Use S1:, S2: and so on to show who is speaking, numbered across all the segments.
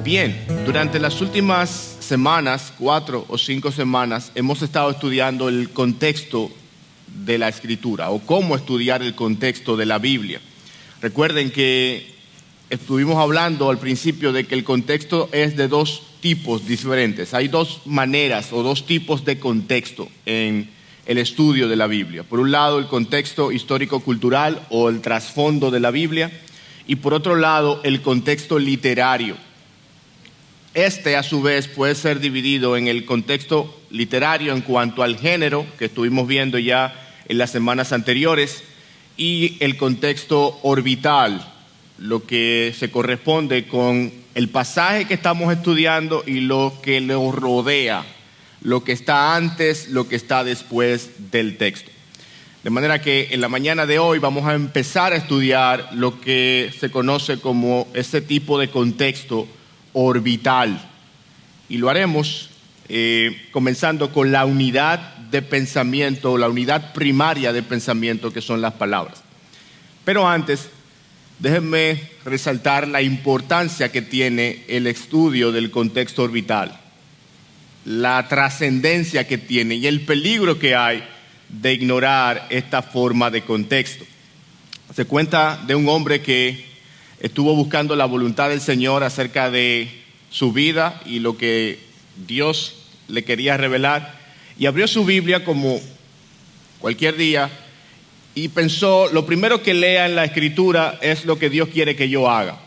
S1: Bien, durante las últimas semanas, 4 o 5 semanas, hemos estado estudiando el contexto de la Escritura o cómo estudiar el contexto de la Biblia. Recuerden que estuvimos hablando al principio de que el contexto es de dos tipos diferentes. Hay dos maneras o dos tipos de contexto en el estudio de la Biblia. Por un lado, el contexto histórico-cultural o el trasfondo de la Biblia, y por otro lado, el contexto literario. Este, a su vez, puede ser dividido en el contexto literario en cuanto al género, que estuvimos viendo ya en las semanas anteriores, y el contexto orbital, lo que se corresponde con el pasaje que estamos estudiando y lo que lo rodea, lo que está antes, lo que está después del texto. De manera que en la mañana de hoy vamos a empezar a estudiar lo que se conoce como ese tipo de contexto orbital. Y lo haremos comenzando con la unidad de pensamiento, la unidad primaria de pensamiento que son las palabras. Pero antes, déjenme resaltar la importancia que tiene el estudio del contexto orbital, la trascendencia que tiene y el peligro que hay de ignorar esta forma de contexto. Se cuenta de un hombre que estuvo buscando la voluntad del Señor acerca de su vida y lo que Dios le quería revelar, y abrió su Biblia como cualquier día y pensó, lo primero que lea en la Escritura es lo que Dios quiere que yo haga.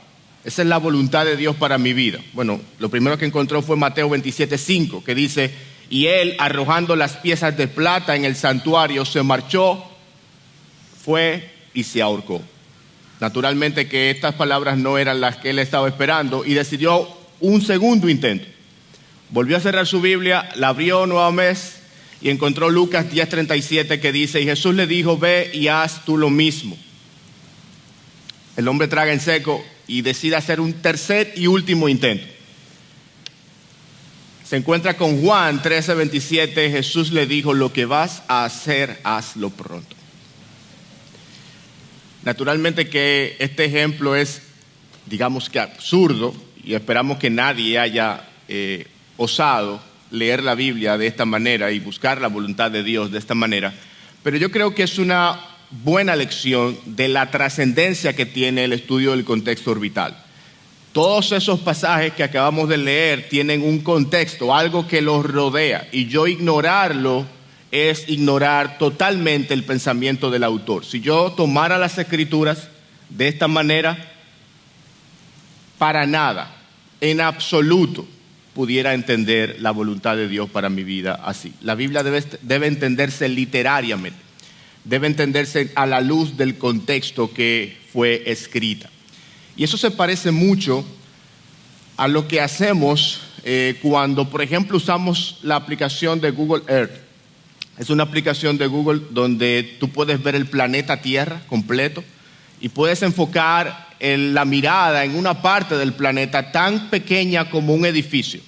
S1: Esa es la voluntad de Dios para mi vida. Bueno, lo primero que encontró fue Mateo 27:5, que dice: y él, arrojando las piezas de plata en el santuario, se marchó, fue y se ahorcó. Naturalmente que estas palabras no eran las que él estaba esperando y decidió un segundo intento. Volvió a cerrar su Biblia, la abrió nuevamente y encontró Lucas 10:37 que dice: y Jesús le dijo, ve y haz tú lo mismo. El hombre traga en seco y decide hacer un tercer y último intento. Se encuentra con Juan 13:27, Jesús le dijo, lo que vas a hacer, hazlo pronto. Naturalmente que este ejemplo es, digamos que absurdo, y esperamos que nadie haya osado leer la Biblia de esta manera y buscar la voluntad de Dios de esta manera, pero yo creo que es una buena lección de la trascendencia que tiene el estudio del contexto orbital. Todos esos pasajes que acabamos de leer tienen un contexto, algo que los rodea, y yo ignorarlo es ignorar totalmente el pensamiento del autor. Si yo tomara las Escrituras de esta manera, para nada, en absoluto, pudiera entender la voluntad de Dios para mi vida así. La Biblia debe entenderse literariamente, debe entenderse a la luz del contexto que fue escrita. Y eso se parece mucho a lo que hacemos cuando, por ejemplo, usamos la aplicación de Google Earth. Es una aplicación de Google donde tú puedes ver el planeta Tierra completo y puedes enfocar la mirada en una parte del planeta tan pequeña como un edificio.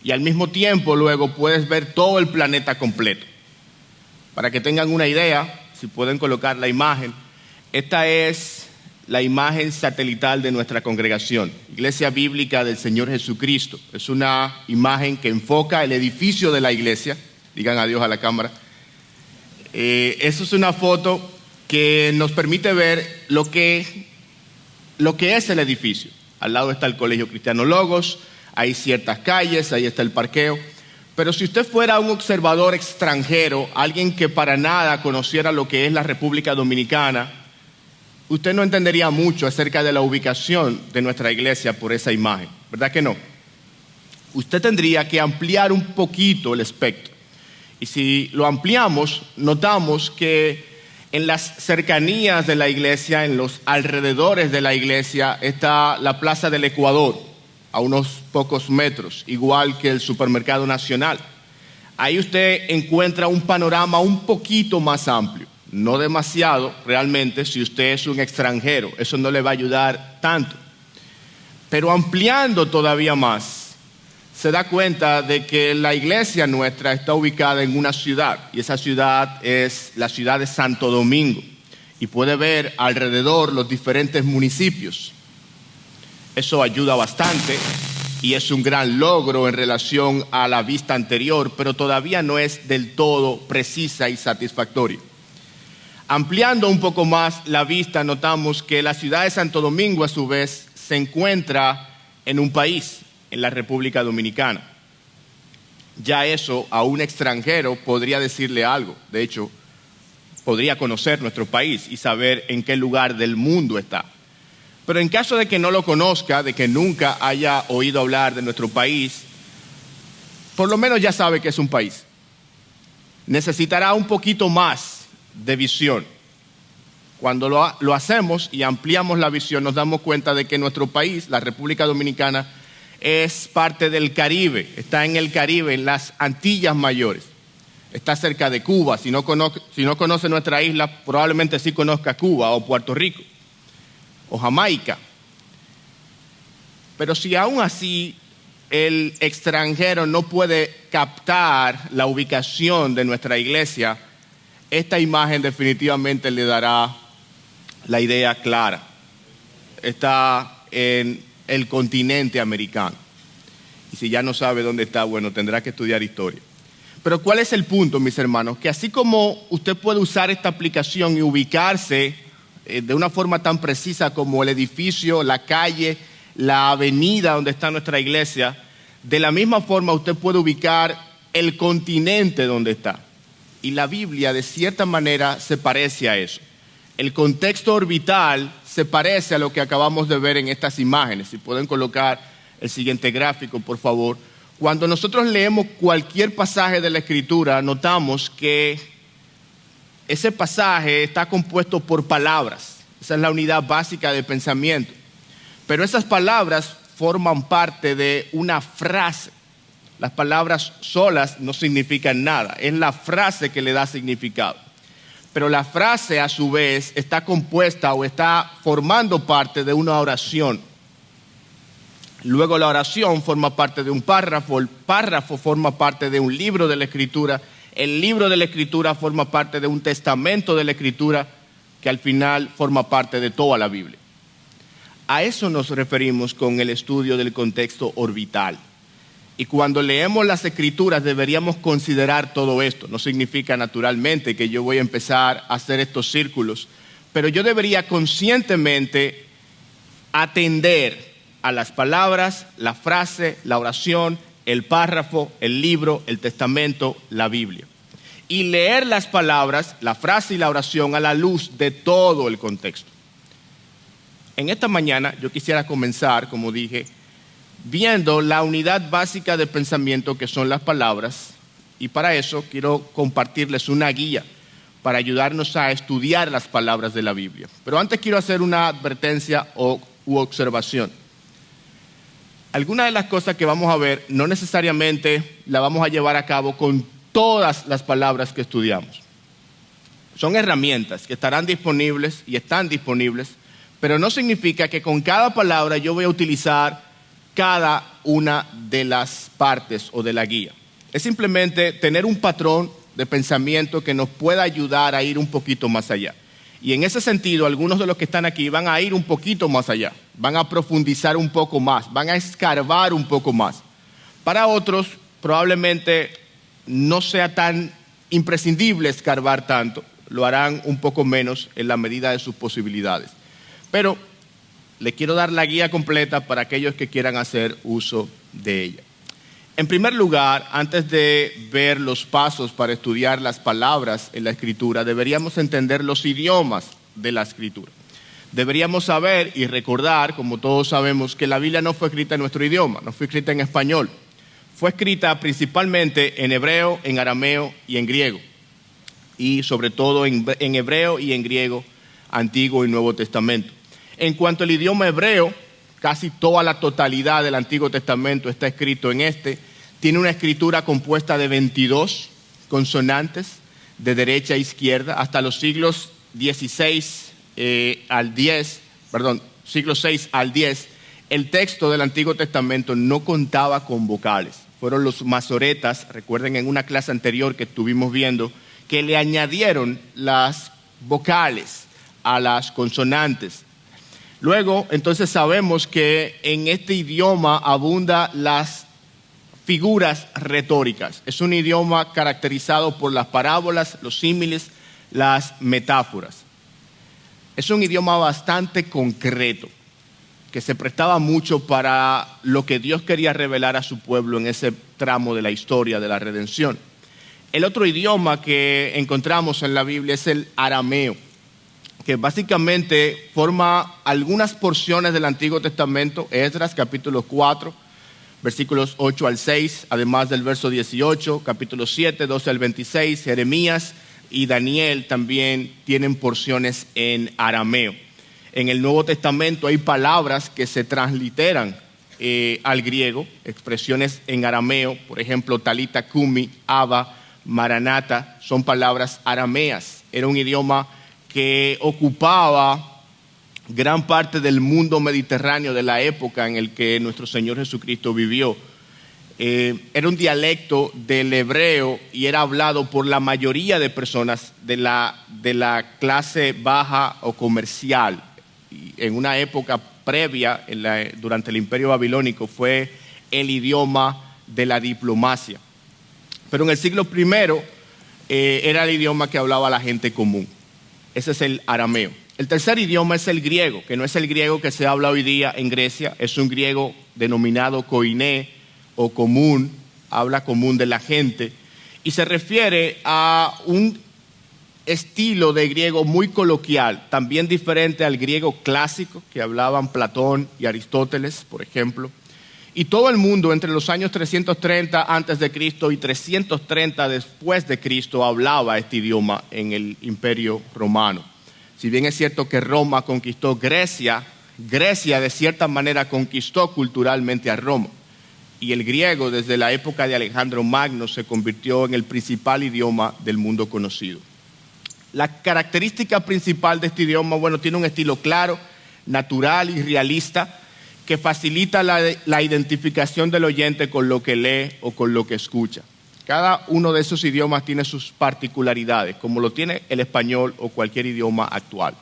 S1: Y al mismo tiempo luego puedes ver todo el planeta completo. Para que tengan una idea, si pueden colocar la imagen, esta es la imagen satelital de nuestra congregación, Iglesia Bíblica del Señor Jesucristo. Es una imagen que enfoca el edificio de la iglesia. Digan adiós a la cámara. Eso es una foto que nos permite ver lo que es el edificio. Al lado está el Colegio Cristiano Logos, hay ciertas calles, ahí está el parqueo. Pero si usted fuera un observador extranjero, alguien que para nada conociera lo que es la República Dominicana, usted no entendería mucho acerca de la ubicación de nuestra iglesia por esa imagen, ¿verdad que no? Usted tendría que ampliar un poquito el espectro. Y si lo ampliamos, notamos que en las cercanías de la iglesia, en los alrededores de la iglesia, está la Plaza del Ecuador, a unos pocos metros, igual que el Supermercado Nacional. Ahí usted encuentra un panorama un poquito más amplio. No demasiado, realmente, si usted es un extranjero, eso no le va a ayudar tanto. Pero ampliando todavía más, se da cuenta de que la iglesia nuestra está ubicada en una ciudad, y esa ciudad es la ciudad de Santo Domingo, y puede ver alrededor los diferentes municipios. Eso ayuda bastante y es un gran logro en relación a la vista anterior, pero todavía no es del todo precisa y satisfactoria. Ampliando un poco más la vista, notamos que la ciudad de Santo Domingo, a su vez, se encuentra en un país, en la República Dominicana. Ya eso a un extranjero podría decirle algo. De hecho, podría conocer nuestro país y saber en qué lugar del mundo está. Pero en caso de que no lo conozca, de que nunca haya oído hablar de nuestro país, por lo menos ya sabe que es un país. Necesitará un poquito más de visión. Cuando lo hacemos y ampliamos la visión, nos damos cuenta de que nuestro país, la República Dominicana, es parte del Caribe, está en el Caribe, en las Antillas Mayores. Está cerca de Cuba. Si no conoce nuestra isla, probablemente sí conozca Cuba o Puerto Rico o Jamaica. Pero si aún así el extranjero no puede captar la ubicación de nuestra iglesia, esta imagen definitivamente le dará la idea clara. Está en el continente americano. Y si ya no sabe dónde está, bueno, tendrá que estudiar historia. Pero ¿cuál es el punto, mis hermanos? Que así como usted puede usar esta aplicación y ubicarse de una forma tan precisa como el edificio, la calle, la avenida donde está nuestra iglesia, de la misma forma usted puede ubicar el continente donde está. Y la Biblia, de cierta manera, se parece a eso. El contexto orbital se parece a lo que acabamos de ver en estas imágenes. Si pueden colocar el siguiente gráfico, por favor. Cuando nosotros leemos cualquier pasaje de la Escritura, notamos que ese pasaje está compuesto por palabras. Esa es la unidad básica de pensamiento. Pero esas palabras forman parte de una frase. Las palabras solas no significan nada. Es la frase que le da significado. Pero la frase, a su vez, está compuesta o está formando parte de una oración. Luego la oración forma parte de un párrafo, el párrafo forma parte de un libro de la Escritura, el libro de la Escritura forma parte de un testamento de la Escritura que al final forma parte de toda la Biblia. A eso nos referimos con el estudio del contexto orbital. Y cuando leemos las Escrituras deberíamos considerar todo esto. No significa naturalmente que yo voy a empezar a hacer estos círculos, pero yo debería conscientemente atender a las palabras, la frase, la oración, el párrafo, el libro, el testamento, la Biblia. Y leer las palabras, la frase y la oración a la luz de todo el contexto. En esta mañana yo quisiera comenzar, como dije, viendo la unidad básica de pensamiento que son las palabras, y para eso quiero compartirles una guía para ayudarnos a estudiar las palabras de la Biblia. Pero antes quiero hacer una advertencia u observación. Algunas de las cosas que vamos a ver no necesariamente la vamos a llevar a cabo con todas las palabras que estudiamos. Son herramientas que estarán disponibles y están disponibles, pero no significa que con cada palabra yo voy a utilizar cada una de las partes o de la guía. Es simplemente tener un patrón de pensamiento que nos pueda ayudar a ir un poquito más allá. Y en ese sentido, algunos de los que están aquí van a ir un poquito más allá, van a profundizar un poco más, van a escarbar un poco más. Para otros, probablemente no sea tan imprescindible escarbar tanto, lo harán un poco menos en la medida de sus posibilidades. Pero le quiero dar la guía completa para aquellos que quieran hacer uso de ella. En primer lugar, antes de ver los pasos para estudiar las palabras en la Escritura, deberíamos entender los idiomas de la Escritura. Deberíamos saber y recordar, como todos sabemos, que la Biblia no fue escrita en nuestro idioma, no fue escrita en español. Fue escrita principalmente en hebreo, en arameo y en griego. Y sobre todo en hebreo y en griego, Antiguo y Nuevo Testamento. En cuanto al idioma hebreo, casi toda la totalidad del Antiguo Testamento está escrito en este. Tiene una escritura compuesta de 22 consonantes de derecha a izquierda hasta los siglos VI al X. El texto del Antiguo Testamento no contaba con vocales. Fueron los masoretas, recuerden en una clase anterior que estuvimos viendo, que le añadieron las vocales a las consonantes. Luego, entonces sabemos que en este idioma abundan las figuras retóricas. Es un idioma caracterizado por las parábolas, los símiles, las metáforas. Es un idioma bastante concreto, que se prestaba mucho para lo que Dios quería revelar a su pueblo en ese tramo de la historia de la redención. El otro idioma que encontramos en la Biblia es el arameo, que básicamente forma algunas porciones del Antiguo Testamento, Esdras capítulo 4, versículos 8 al 6, además del verso 18, capítulo 7, 12 al 26, Jeremías y Daniel también tienen porciones en arameo. En el Nuevo Testamento hay palabras que se transliteran al griego, expresiones en arameo, por ejemplo, talita kumi, abba, maranata, son palabras arameas. Era un idioma que ocupaba gran parte del mundo mediterráneo de la época en el que nuestro Señor Jesucristo vivió. Era un dialecto del hebreo y era hablado por la mayoría de personas de la clase baja o comercial. En una época previa, durante el Imperio Babilónico, fue el idioma de la diplomacia. Pero en el siglo I era el idioma que hablaba la gente común. Ese es el arameo. El tercer idioma es el griego, que no es el griego que se habla hoy día en Grecia, es un griego denominado koiné o común, habla común de la gente, y se refiere a un estilo de griego muy coloquial, también diferente al griego clásico que hablaban Platón y Aristóteles, por ejemplo. Y todo el mundo entre los años 330 antes de Cristo y 330 después de Cristo hablaba este idioma en el Imperio Romano. Si bien es cierto que Roma conquistó Grecia, Grecia de cierta manera conquistó culturalmente a Roma. Y el griego desde la época de Alejandro Magno se convirtió en el principal idioma del mundo conocido. La característica principal de este idioma, tiene un estilo claro, natural y realista que facilita la identificación del oyente con lo que lee o con lo que escucha. Cada uno de esos idiomas tiene sus particularidades, como lo tiene el español o cualquier idioma actual.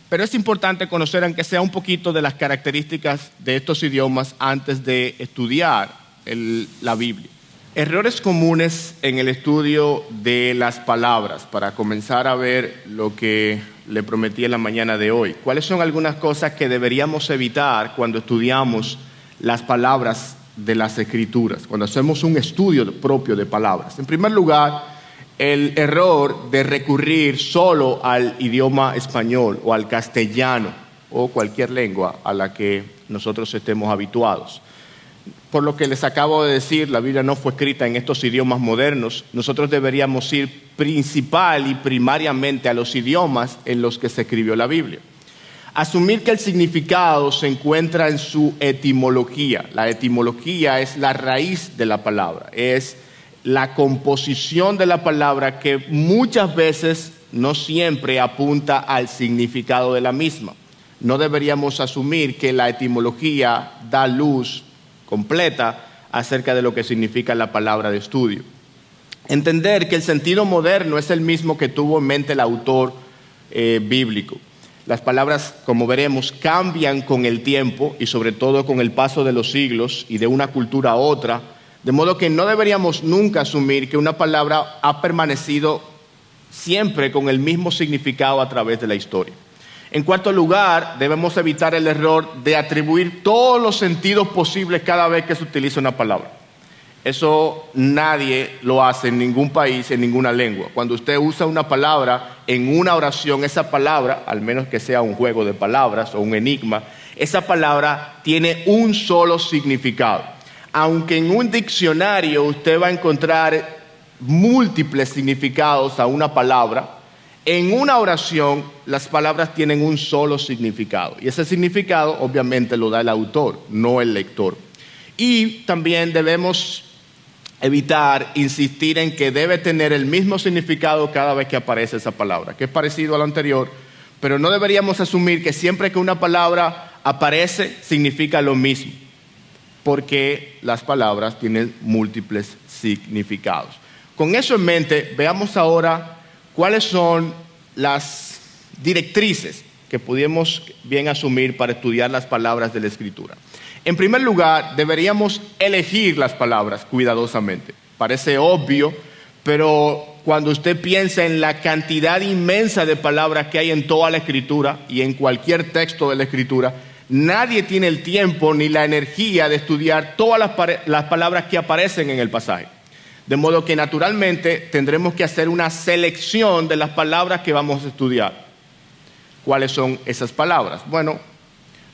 S1: Pero es importante conocer, aunque sea un poquito, de las características de estos idiomas antes de estudiar la Biblia. Errores comunes en el estudio de las palabras, para comenzar a ver lo que le prometí en la mañana de hoy. ¿Cuáles son algunas cosas que deberíamos evitar cuando estudiamos las palabras de las Escrituras, cuando hacemos un estudio propio de palabras? En primer lugar, el error de recurrir solo al idioma español o al castellano o cualquier lengua a la que nosotros estemos habituados. Por lo que les acabo de decir, la Biblia no fue escrita en estos idiomas modernos. Nosotros deberíamos ir principal y primariamente a los idiomas en los que se escribió la Biblia. Asumir que el significado se encuentra en su etimología. La etimología es la raíz de la palabra, es la composición de la palabra que muchas veces, no siempre, apunta al significado de la misma. No deberíamos asumir que la etimología da luz completa acerca de lo que significa la palabra de estudio. Entender que el sentido moderno es el mismo que tuvo en mente el autor bíblico. Las palabras, como veremos, cambian con el tiempo y sobre todo con el paso de los siglos y de una cultura a otra, de modo que no deberíamos nunca asumir que una palabra ha permanecido siempre con el mismo significado a través de la historia. En cuarto lugar, debemos evitar el error de atribuir todos los sentidos posibles cada vez que se utiliza una palabra. Eso nadie lo hace en ningún país, en ninguna lengua. Cuando usted usa una palabra en una oración, esa palabra, al menos que sea un juego de palabras o un enigma, esa palabra tiene un solo significado. Aunque en un diccionario usted va a encontrar múltiples significados a una palabra, en una oración las palabras tienen un solo significado. Y ese significado obviamente lo da el autor, no el lector. Y también debemos evitar insistir en que debe tener el mismo significado cada vez que aparece esa palabra, que es parecido a lo anterior, pero no deberíamos asumir que siempre que una palabra aparece significa lo mismo, porque las palabras tienen múltiples significados. Con eso en mente, veamos ahora cuáles son las directrices que pudiéramos bien asumir para estudiar las palabras de la Escritura. En primer lugar, deberíamos elegir las palabras cuidadosamente. Parece obvio, pero cuando usted piensa en la cantidad inmensa de palabras que hay en toda la Escritura y en cualquier texto de la Escritura, nadie tiene el tiempo ni la energía de estudiar todas las palabras que aparecen en el pasaje. De modo que naturalmente tendremos que hacer una selección de las palabras que vamos a estudiar. ¿Cuáles son esas palabras? Bueno,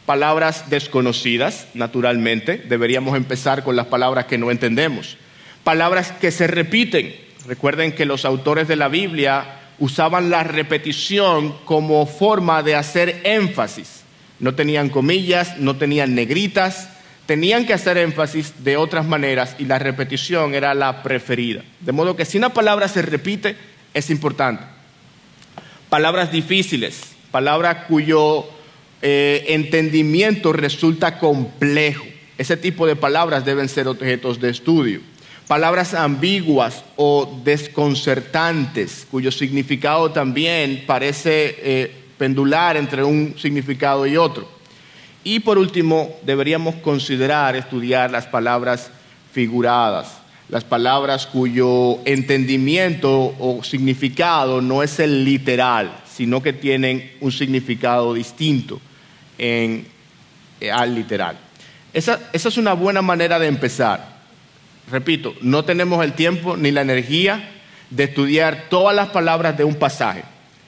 S1: palabras desconocidas, naturalmente. Deberíamos empezar con las palabras que no entendemos. Palabras que se repiten. Recuerden que los autores de la Biblia usaban la repetición como forma de hacer énfasis. No tenían comillas, no tenían negritas, tenían que hacer énfasis de otras maneras y la repetición era la preferida. De modo que si una palabra se repite, es importante. Palabras difíciles, palabras cuyo entendimiento resulta complejo. Ese tipo de palabras deben ser objetos de estudio. Palabras ambiguas o desconcertantes, cuyo significado también parece pendular entre un significado y otro. Y por último, deberíamos considerar estudiar las palabras figuradas, las palabras cuyo entendimiento o significado no es el literal, sino que tienen un significado distinto al literal. Esa es una buena manera de empezar. Repito, no tenemos el tiempo ni la energía de estudiar todas las palabras de un pasaje.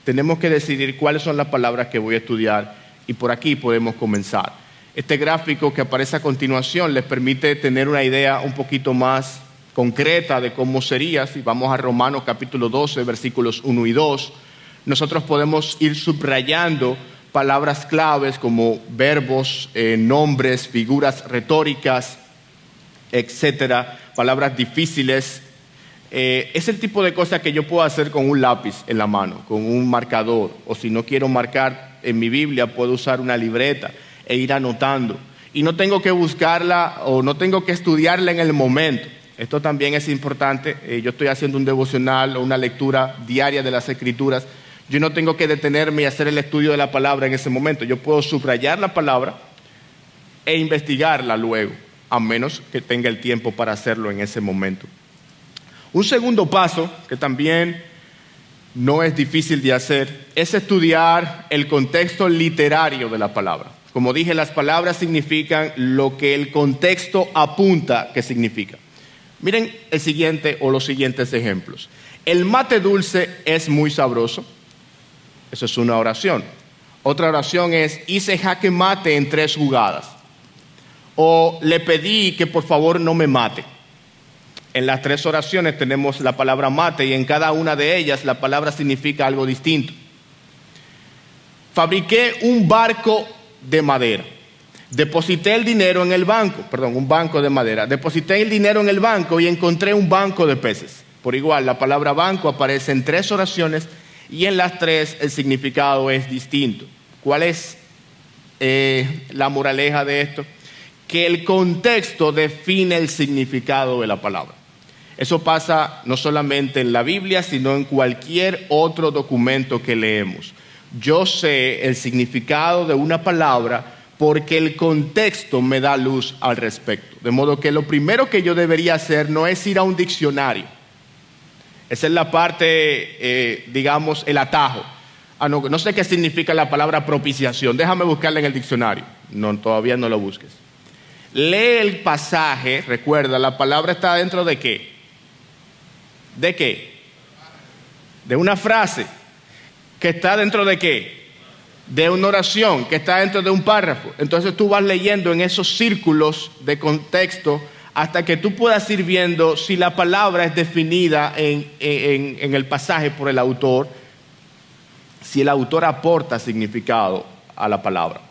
S1: Tenemos que decidir cuáles son las palabras que voy a estudiar y por aquí podemos comenzar. Este gráfico que aparece a continuación les permite tener una idea un poquito más concreta de cómo sería. Si vamos a Romanos capítulo 12, versículos 1 y 2, nosotros podemos ir subrayando palabras claves como verbos, nombres, figuras retóricas, etcétera, palabras difíciles. Es el tipo de cosas que yo puedo hacer con un lápiz en la mano, con un marcador, o si no quiero marcar en mi Biblia, puedo usar una libreta e ir anotando. Y no tengo que buscarla o no tengo que estudiarla en el momento. Esto también es importante. Yo estoy haciendo un devocional o una lectura diaria de las Escrituras. Yo no tengo que detenerme y hacer el estudio de la palabra en ese momento. Yo puedo subrayar la palabra e investigarla luego, a menos que tenga el tiempo para hacerlo en ese momento. Un segundo paso, que también no es difícil de hacer, es estudiar el contexto literario de la palabra. Como dije, las palabras significan lo que el contexto apunta que significa. Miren el siguiente o los siguientes ejemplos. El mate dulce es muy sabroso. Eso es una oración. Otra oración es, hice jaque mate en 3 jugadas. O le pedí que por favor no me mate. En las 3 oraciones tenemos la palabra mate y en cada una de ellas la palabra significa algo distinto. Fabriqué un barco de madera. Deposité el dinero en el banco, un banco de madera. Deposité el dinero en el banco y encontré un banco de peces. Por igual, la palabra banco aparece en 3 oraciones y en las 3 el significado es distinto. ¿Cuál es la moraleja de esto? Que el contexto define el significado de la palabra. Eso pasa no solamente en la Biblia, sino en cualquier otro documento que leemos. Yo sé el significado de una palabra porque el contexto me da luz al respecto. De modo que lo primero que yo debería hacer no es ir a un diccionario. Esa es la parte, digamos, el atajo. No sé qué significa la palabra propiciación. Déjame buscarla en el diccionario. No, todavía no lo busques. Lee el pasaje, recuerda, la palabra está dentro de ¿qué? ¿De qué? De una frase. ¿Que está dentro de qué? De una oración, que está dentro de un párrafo. Entonces tú vas leyendo en esos círculos de contexto hasta que tú puedas ir viendo si la palabra es definida en el pasaje por el autor, si el autor aporta significado a la palabra.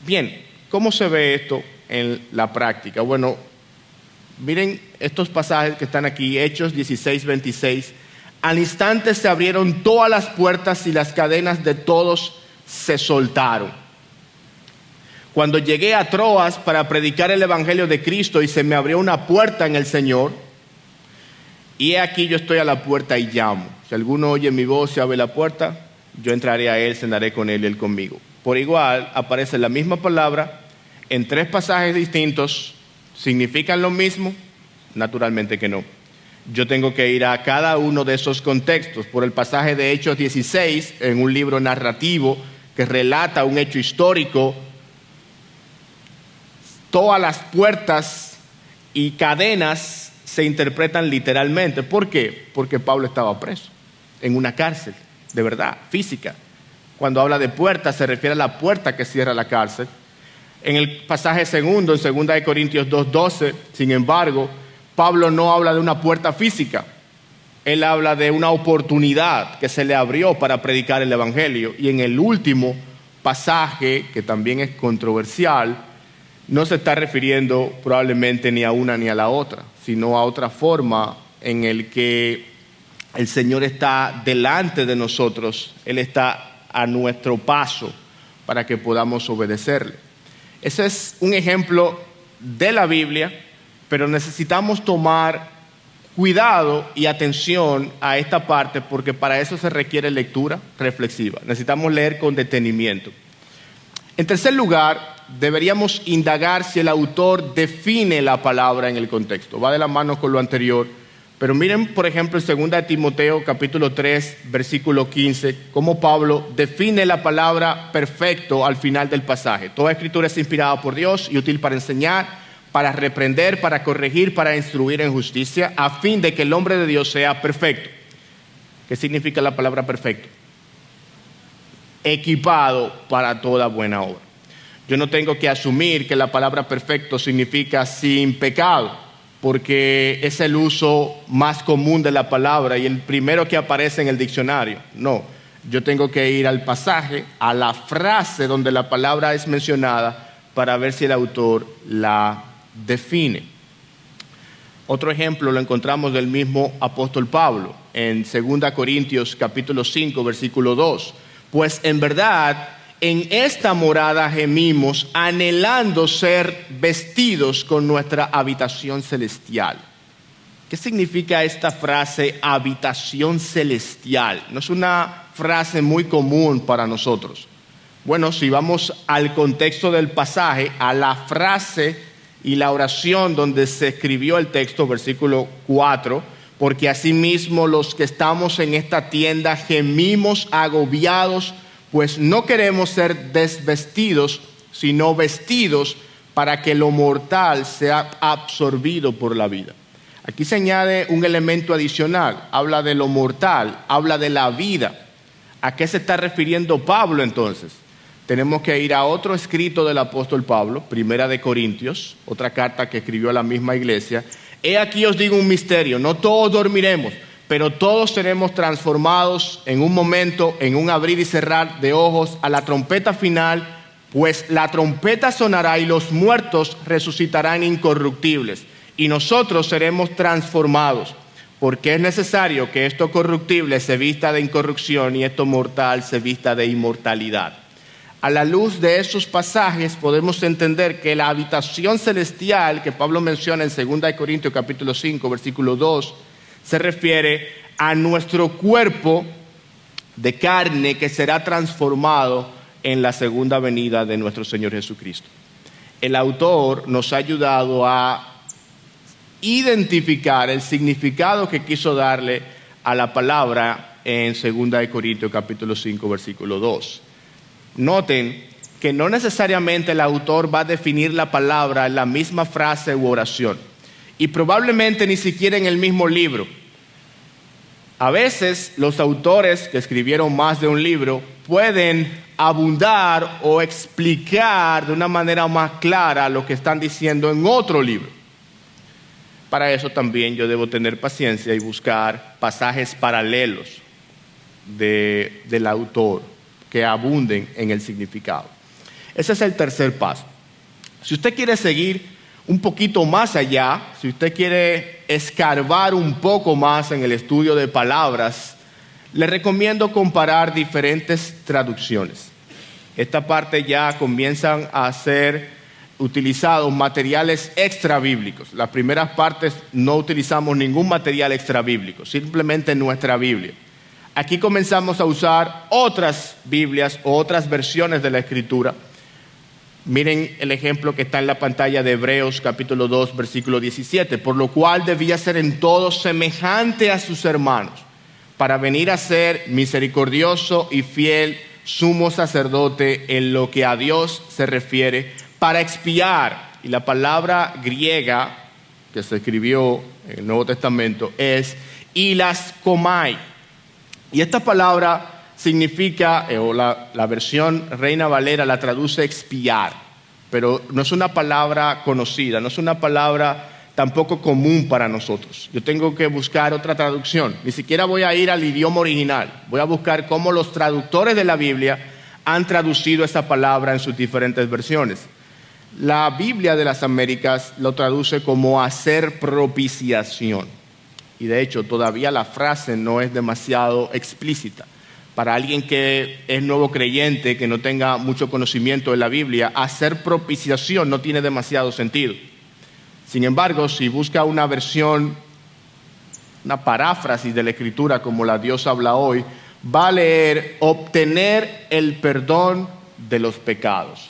S1: Bien, ¿cómo se ve esto en la práctica? Bueno, miren estos pasajes que están aquí, Hechos 16, 26. Al instante se abrieron todas las puertas y las cadenas de todos se soltaron. Cuando llegué a Troas para predicar el evangelio de Cristo y se me abrió una puerta en el Señor, y aquí yo estoy a la puerta y llamo. Si alguno oye mi voz y abre la puerta, yo entraré a él, cenaré con él y él conmigo. Por igual aparece la misma palabra en 3 pasajes distintos. ¿Significan lo mismo? Naturalmente que no. Yo tengo que ir a cada uno de esos contextos. Por el pasaje de Hechos 16, en un libro narrativo que relata un hecho histórico, todas las puertas y cadenas se interpretan literalmente. ¿Por qué? Porque Pablo estaba preso en una cárcel, de verdad, física. Cuando habla de puerta, se refiere a la puerta que cierra la cárcel. En el pasaje segundo, en 2 Corintios 2:12, sin embargo, Pablo no habla de una puerta física. Él habla de una oportunidad que se le abrió para predicar el evangelio. Y en el último pasaje, que también es controversial, no se está refiriendo probablemente ni a una ni a la otra, sino a otra forma en el que el Señor está delante de nosotros. Él está a nuestro paso para que podamos obedecerle. Ese es un ejemplo de la Biblia, pero necesitamos tomar cuidado y atención a esta parte porque para eso se requiere lectura reflexiva. Necesitamos leer con detenimiento. En tercer lugar, deberíamos indagar si el autor define la palabra en el contexto. Va de la mano con lo anterior. Pero miren, por ejemplo, en 2 Timoteo capítulo 3, versículo 15, cómo Pablo define la palabra perfecto al final del pasaje. Toda escritura es inspirada por Dios y útil para enseñar, para reprender, para corregir, para instruir en justicia, a fin de que el hombre de Dios sea perfecto. ¿Qué significa la palabra perfecto? Equipado para toda buena obra. Yo no tengo que asumir que la palabra perfecto significa sin pecado, porque es el uso más común de la palabra y el primero que aparece en el diccionario. No, yo tengo que ir al pasaje, a la frase donde la palabra es mencionada para ver si el autor la define. Otro ejemplo lo encontramos del mismo apóstol Pablo en 2 Corintios capítulo 5, versículo 2. Pues en verdad, en esta morada gemimos, anhelando ser vestidos con nuestra habitación celestial. ¿Qué significa esta frase, habitación celestial? No es una frase muy común para nosotros. Bueno, si vamos al contexto del pasaje, a la frase y la oración donde se escribió el texto, versículo 4, porque asimismo los que estamos en esta tienda gemimos agobiados, pues no queremos ser desvestidos, sino vestidos para que lo mortal sea absorbido por la vida. Aquí se añade un elemento adicional, habla de lo mortal, habla de la vida. ¿A qué se está refiriendo Pablo entonces? Tenemos que ir a otro escrito del apóstol Pablo, 1 Corintios, otra carta que escribió a la misma iglesia. He aquí os digo un misterio, no todos dormiremos, pero todos seremos transformados en un momento, en un abrir y cerrar de ojos, a la trompeta final, pues la trompeta sonará y los muertos resucitarán incorruptibles, y nosotros seremos transformados, porque es necesario que esto corruptible se vista de incorrupción y esto mortal se vista de inmortalidad. A la luz de esos pasajes podemos entender que la habitación celestial que Pablo menciona en 2 Corintios capítulo 5, versículo 2, se refiere a nuestro cuerpo de carne que será transformado en la segunda venida de nuestro Señor Jesucristo. El autor nos ha ayudado a identificar el significado que quiso darle a la palabra en 2 Corintios capítulo 5, versículo 2. Noten que no necesariamente el autor va a definir la palabra en la misma frase u oración. Y probablemente ni siquiera en el mismo libro. A veces los autores que escribieron más de un libro pueden abundar o explicar de una manera más clara lo que están diciendo en otro libro. Para eso también yo debo tener paciencia y buscar pasajes paralelos del autor que abunden en el significado. Ese es el tercer paso. Si usted quiere seguir un poquito más allá, si usted quiere escarbar un poco más en el estudio de palabras, le recomiendo comparar diferentes traducciones. Esta parte ya comienzan a ser utilizados materiales extra bíblicos. Las primeras partes no utilizamos ningún material extra bíblico, simplemente nuestra Biblia. Aquí comenzamos a usar otras Biblias o otras versiones de la Escritura. Miren el ejemplo que está en la pantalla de Hebreos capítulo 2, versículo 17. Por lo cual debía ser en todo semejante a sus hermanos, para venir a ser misericordioso y fiel sumo sacerdote en lo que a Dios se refiere, para expiar. Y la palabra griega que se escribió en el Nuevo Testamento es hilaskomai. Y esta palabra significa, o la versión Reina Valera la traduce expiar, pero no es una palabra conocida, no es una palabra tampoco común para nosotros. Yo tengo que buscar otra traducción, ni siquiera voy a ir al idioma original, voy a buscar cómo los traductores de la Biblia han traducido esa palabra en sus diferentes versiones. La Biblia de las Américas lo traduce como hacer propiciación, y de hecho todavía la frase no es demasiado explícita. Para alguien que es nuevo creyente, que no tenga mucho conocimiento de la Biblia, hacer propiciación no tiene demasiado sentido. Sin embargo, si busca una versión, una paráfrasis de la Escritura como la Dios habla hoy, va a leer obtener el perdón de los pecados.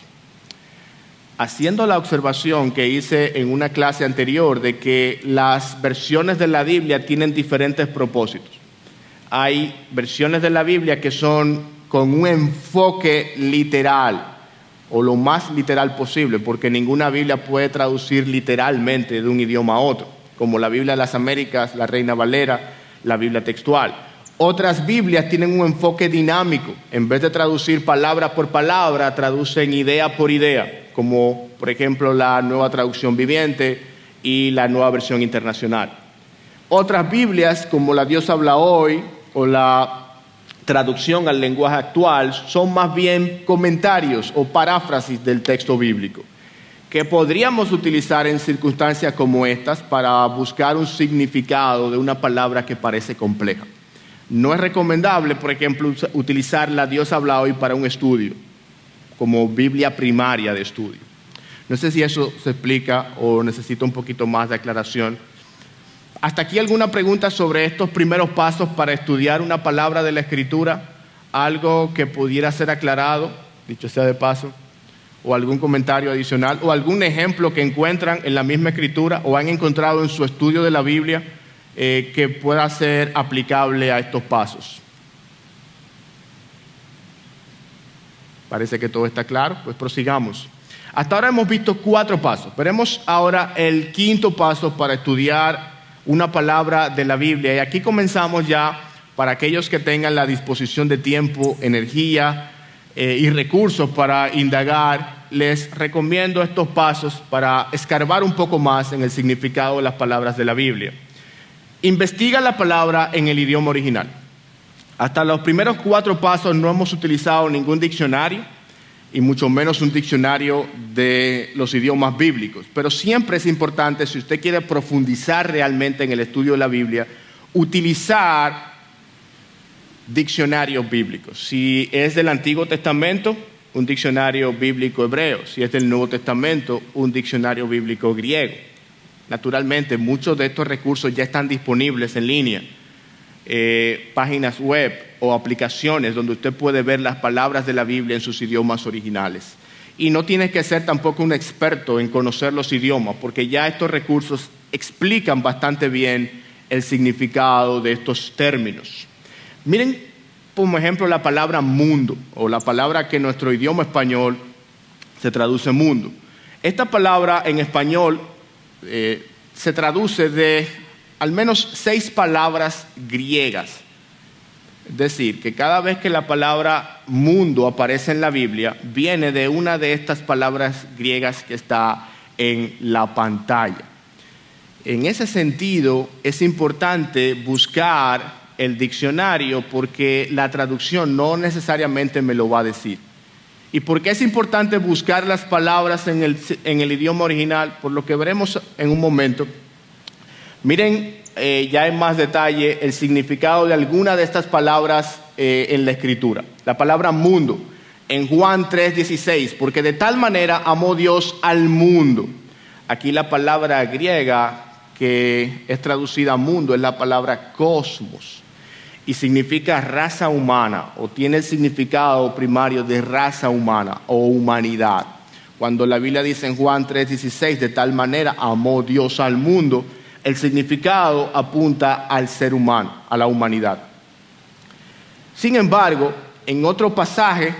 S1: Haciendo la observación que hice en una clase anterior de que las versiones de la Biblia tienen diferentes propósitos. Hay versiones de la Biblia que son con un enfoque literal, o lo más literal posible, porque ninguna Biblia puede traducir literalmente de un idioma a otro, como la Biblia de las Américas, la Reina Valera, la Biblia textual. Otras Biblias tienen un enfoque dinámico. En vez de traducir palabra por palabra, traducen idea por idea, como por ejemplo la Nueva Traducción Viviente y la Nueva Versión Internacional. Otras Biblias, como la Dios habla hoy, o la traducción al lenguaje actual, son más bien comentarios o paráfrasis del texto bíblico, que podríamos utilizar en circunstancias como estas para buscar un significado de una palabra que parece compleja. No es recomendable, por ejemplo, utilizar la Dios habla hoy para un estudio, como Biblia primaria de estudio. No sé si eso se explica o necesito un poquito más de aclaración. ¿Hasta aquí alguna pregunta sobre estos primeros pasos para estudiar una palabra de la Escritura? ¿Algo que pudiera ser aclarado, dicho sea de paso? ¿O algún comentario adicional? ¿O algún ejemplo que encuentran en la misma Escritura o han encontrado en su estudio de la Biblia que pueda ser aplicable a estos pasos? Parece que todo está claro, pues prosigamos. Hasta ahora hemos visto 4 pasos. Veremos ahora el 5º paso para estudiar una palabra de la Biblia. Y aquí comenzamos ya, para aquellos que tengan la disposición de tiempo, energía y recursos para indagar, les recomiendo estos pasos para escarbar un poco más en el significado de las palabras de la Biblia. Investiga la palabra en el idioma original. Hasta los primeros 4 pasos no hemos utilizado ningún diccionario, y mucho menos un diccionario de los idiomas bíblicos. Pero siempre es importante, si usted quiere profundizar realmente en el estudio de la Biblia, utilizar diccionarios bíblicos. Si es del Antiguo Testamento, un diccionario bíblico hebreo. Si es del Nuevo Testamento, un diccionario bíblico griego. Naturalmente, muchos de estos recursos ya están disponibles en línea. Páginas web o aplicaciones donde usted puede ver las palabras de la Biblia en sus idiomas originales. Y no tiene que ser tampoco un experto en conocer los idiomas, porque ya estos recursos explican bastante bien el significado de estos términos. Miren, como ejemplo, la palabra mundo, o la palabra que en nuestro idioma español se traduce mundo. Esta palabra en español se traduce de al menos 6 palabras griegas. Es decir, que cada vez que la palabra mundo aparece en la Biblia, viene de una de estas palabras griegas que está en la pantalla. En ese sentido, es importante buscar el diccionario porque la traducción no necesariamente me lo va a decir. ¿Y por qué es importante buscar las palabras en el idioma original? Por lo que veremos en un momento. Miren ya en más detalle el significado de alguna de estas palabras en la Escritura. La palabra mundo, en Juan 3:16, porque de tal manera amó Dios al mundo. Aquí la palabra griega que es traducida mundo es la palabra cosmos. y significa raza humana, o tiene el significado primario de raza humana o humanidad. Cuando la Biblia dice en Juan 3:16, de tal manera amó Dios al mundo, el significado apunta al ser humano, a la humanidad. Sin embargo, en otro pasaje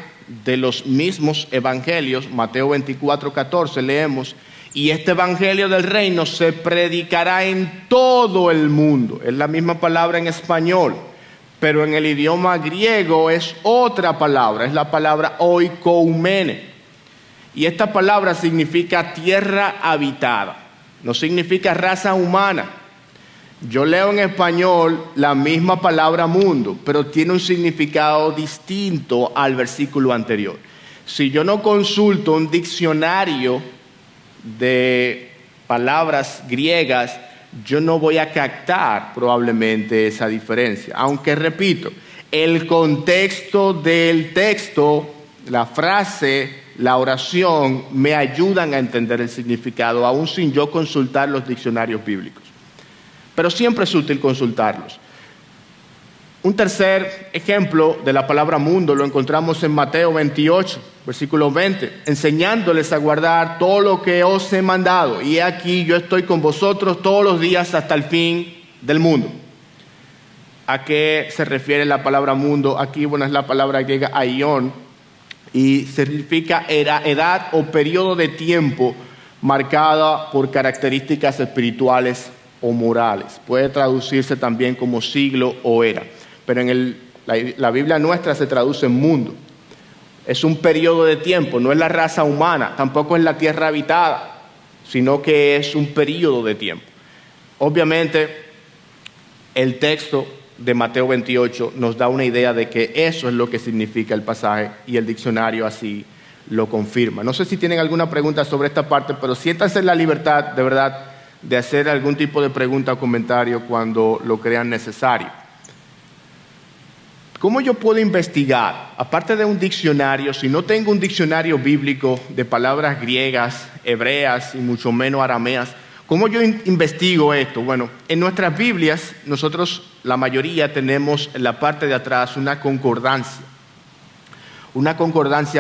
S1: de los mismos evangelios, Mateo 24:14, leemos: y este evangelio del reino se predicará en todo el mundo. Es la misma palabra en español, pero en el idioma griego es otra palabra, es la palabra oikoumene. Y esta palabra significa tierra habitada, no significa raza humana. Yo leo en español la misma palabra mundo, pero tiene un significado distinto al versículo anterior. Si yo no consulto un diccionario de palabras griegas, yo no voy a captar probablemente esa diferencia. Aunque repito, el contexto del texto, la frase, la oración, me ayudan a entender el significado, aún sin yo consultar los diccionarios bíblicos. Pero siempre es útil consultarlos. Un tercer ejemplo de la palabra mundo lo encontramos en Mateo 28, versículo 20, enseñándoles a guardar todo lo que os he mandado. Y aquí yo estoy con vosotros todos los días hasta el fin del mundo. ¿A qué se refiere la palabra mundo? Aquí, bueno, es la palabra griega aion, y significa edad o periodo de tiempo marcada por características espirituales o morales. Puede traducirse también como siglo o era, pero en la Biblia nuestra se traduce en mundo. Es un periodo de tiempo, no es la raza humana, tampoco es la tierra habitada, sino que es un periodo de tiempo. Obviamente, el texto de Mateo 28 nos da una idea de que eso es lo que significa el pasaje, y el diccionario así lo confirma. No sé si tienen alguna pregunta sobre esta parte, pero siéntanse en la libertad, de verdad, de hacer algún tipo de pregunta o comentario cuando lo crean necesario. ¿Cómo yo puedo investigar? Aparte de un diccionario, si no tengo un diccionario bíblico de palabras griegas, hebreas y mucho menos arameas, ¿cómo yo investigo esto? Bueno, en nuestras Biblias, nosotros, la mayoría, tenemos en la parte de atrás una concordancia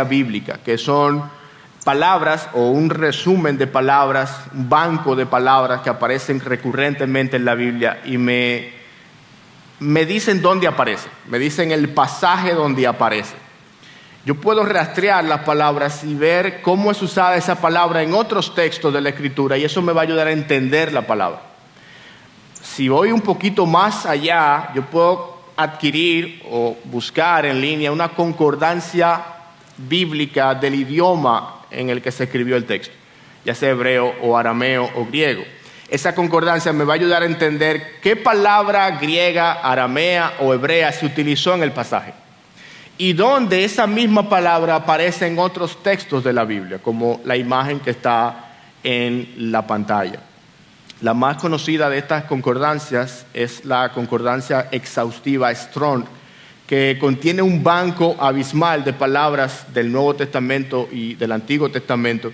S1: bíblica, que son palabras o un resumen de palabras, un banco de palabras que aparecen recurrentemente en la Biblia y me dicen dónde aparece, me dicen el pasaje donde aparece. Yo puedo rastrear las palabras y ver cómo es usada esa palabra en otros textos de la Escritura, y eso me va a ayudar a entender la palabra. Si voy un poquito más allá, yo puedo adquirir o buscar en línea una concordancia bíblica del idioma en el que se escribió el texto, ya sea hebreo o arameo o griego. Esa concordancia me va a ayudar a entender qué palabra griega, aramea o hebrea se utilizó en el pasaje y dónde esa misma palabra aparece en otros textos de la Biblia, como la imagen que está en la pantalla. La más conocida de estas concordancias es la concordancia exhaustiva Strong, que contiene un banco abismal de palabras del Nuevo Testamento y del Antiguo Testamento,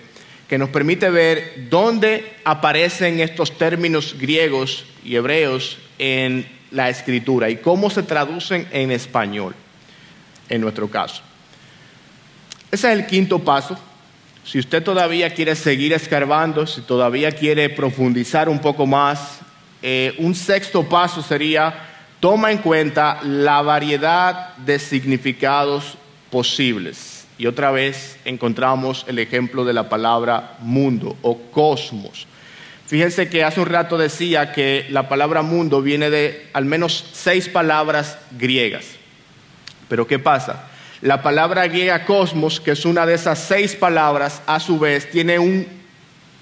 S1: que nos permite ver dónde aparecen estos términos griegos y hebreos en la Escritura y cómo se traducen en español, en nuestro caso. Ese es el quinto paso. Si usted todavía quiere seguir escarbando, si todavía quiere profundizar un poco más, un sexto paso sería: toma en cuenta la variedad de significados posibles. Y otra vez encontramos el ejemplo de la palabra mundo o cosmos. Fíjense que hace un rato decía que la palabra mundo viene de al menos 6 palabras griegas. Pero ¿qué pasa? La palabra griega cosmos, que es una de esas 6 palabras, a su vez tiene un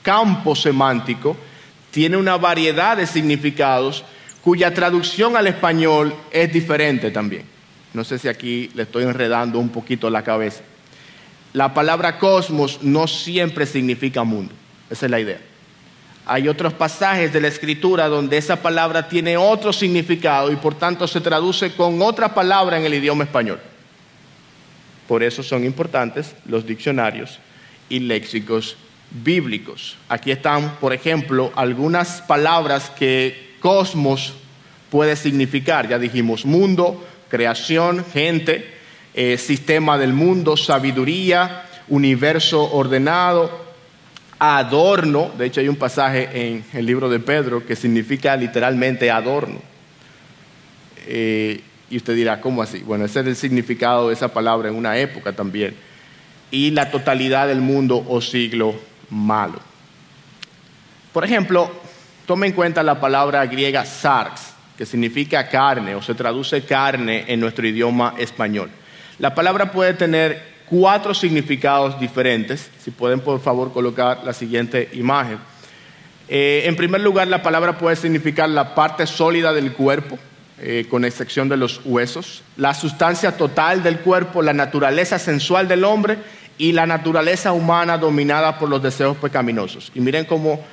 S1: campo semántico, tiene una variedad de significados cuya traducción al español es diferente también. No sé si aquí le estoy enredando un poquito la cabeza. La palabra cosmos no siempre significa mundo, esa es la idea. Hay otros pasajes de la Escritura donde esa palabra tiene otro significado y por tanto se traduce con otra palabra en el idioma español. Por eso son importantes los diccionarios y léxicos bíblicos. Aquí están, por ejemplo, algunas palabras que cosmos puede significar. Ya dijimos mundo, creación, gente, sistema del mundo, sabiduría, universo ordenado, adorno. De hecho hay un pasaje en el libro de Pedro que significa literalmente adorno. Y usted dirá, ¿cómo así? Bueno, ese es el significado de esa palabra en una época también. Y la totalidad del mundo o siglo malo. Por ejemplo, tome en cuenta la palabra griega sarx, que significa carne o se traduce carne en nuestro idioma español. La palabra puede tener 4 significados diferentes. Si pueden, por favor, colocar la siguiente imagen. En primer lugar, la palabra puede significar la parte sólida del cuerpo, con excepción de los huesos, la sustancia total del cuerpo, la naturaleza sensual del hombre y la naturaleza humana dominada por los deseos pecaminosos. Y miren cómo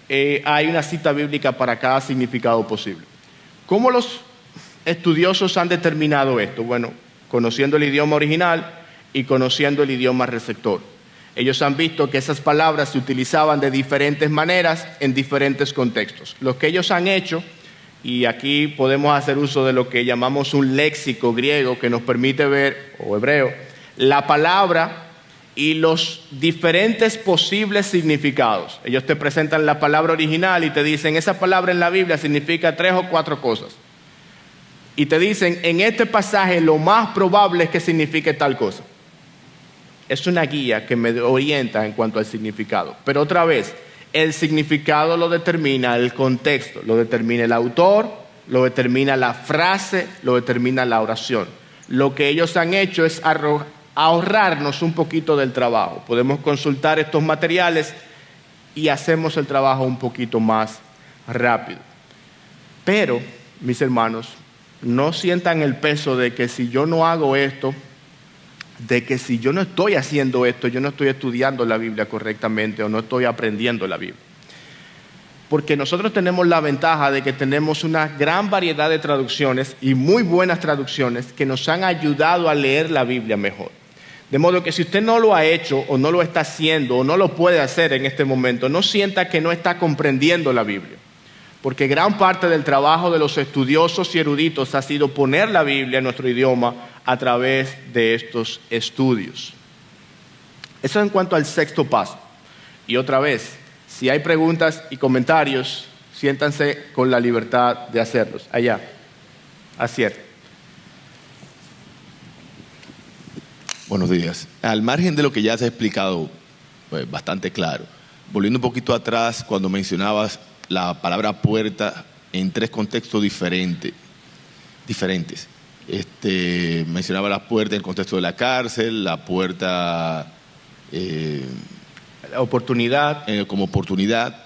S1: hay una cita bíblica para cada significado posible. ¿Cómo los estudiosos han determinado esto? Bueno, conociendo el idioma original y conociendo el idioma receptor. Ellos han visto que esas palabras se utilizaban de diferentes maneras en diferentes contextos. Lo que ellos han hecho, y aquí podemos hacer uso de lo que llamamos un léxico griego que nos permite ver, o hebreo, la palabra y los diferentes posibles significados. Ellos te presentan la palabra original y te dicen, esa palabra en la Biblia significa 3 o 4 cosas. Y te dicen, en este pasaje lo más probable es que signifique tal cosa. Es una guía que me orienta en cuanto al significado. Pero otra vez, el significado lo determina el contexto, lo determina el autor, lo determina la frase, lo determina la oración. Lo que ellos han hecho es ahorrarnos un poquito del trabajo. Podemos consultar estos materiales y hacemos el trabajo un poquito más rápido. Pero, mis hermanos, no sientan el peso de que si yo no hago esto, de que si yo no estoy haciendo esto, yo no estoy estudiando la Biblia correctamente o no estoy aprendiendo la Biblia. Porque nosotros tenemos la ventaja de que tenemos una gran variedad de traducciones y muy buenas traducciones que nos han ayudado a leer la Biblia mejor. De modo que si usted no lo ha hecho o no lo está haciendo o no lo puede hacer en este momento, no sienta que no está comprendiendo la Biblia. Porque gran parte del trabajo de los estudiosos y eruditos ha sido poner la Biblia en nuestro idioma a través de estos estudios. Eso en cuanto al sexto paso. Y otra vez, si hay preguntas y comentarios, siéntanse con la libertad de hacerlos. Allá, acierto.
S2: Buenos días. Al margen de lo que ya se ha explicado bastante claro, volviendo un poquito atrás cuando mencionabas la palabra puerta en 3 contextos diferentes. Mencionaba la puerta en el contexto de la cárcel, la puerta
S1: la oportunidad
S2: como oportunidad